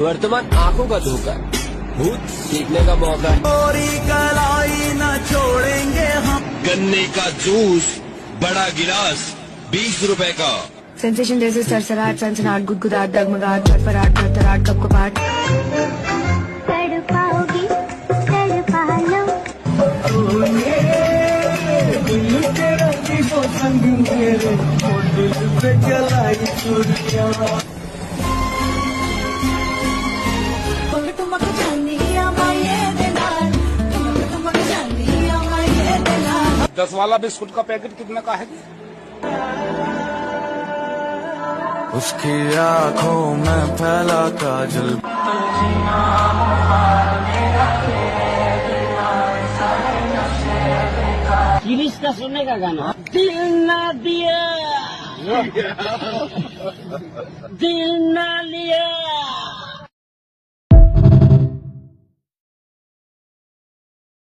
वर्तमान आंखों का धोखा, भूत सीखने का मौका है। गोरी कलाई न छोड़ेंगे हम। गन्ने का जूस बड़ा गिलास 20 रुपए का। सेंसेशन जैसे सरसराहट, सनसनाहट, गुदगुदाहट, डगमगाहट, फटफड़ाहट, थरथराहट, कपकपाहट। तड़पाओगी तड़पा लो। दस वाला बिस्कुट का पैकेट कितने का है? उसकी आंखों में फैला काजल। गिरीश का सुनने का गाना। दिल ना दिया दिल ना लिया।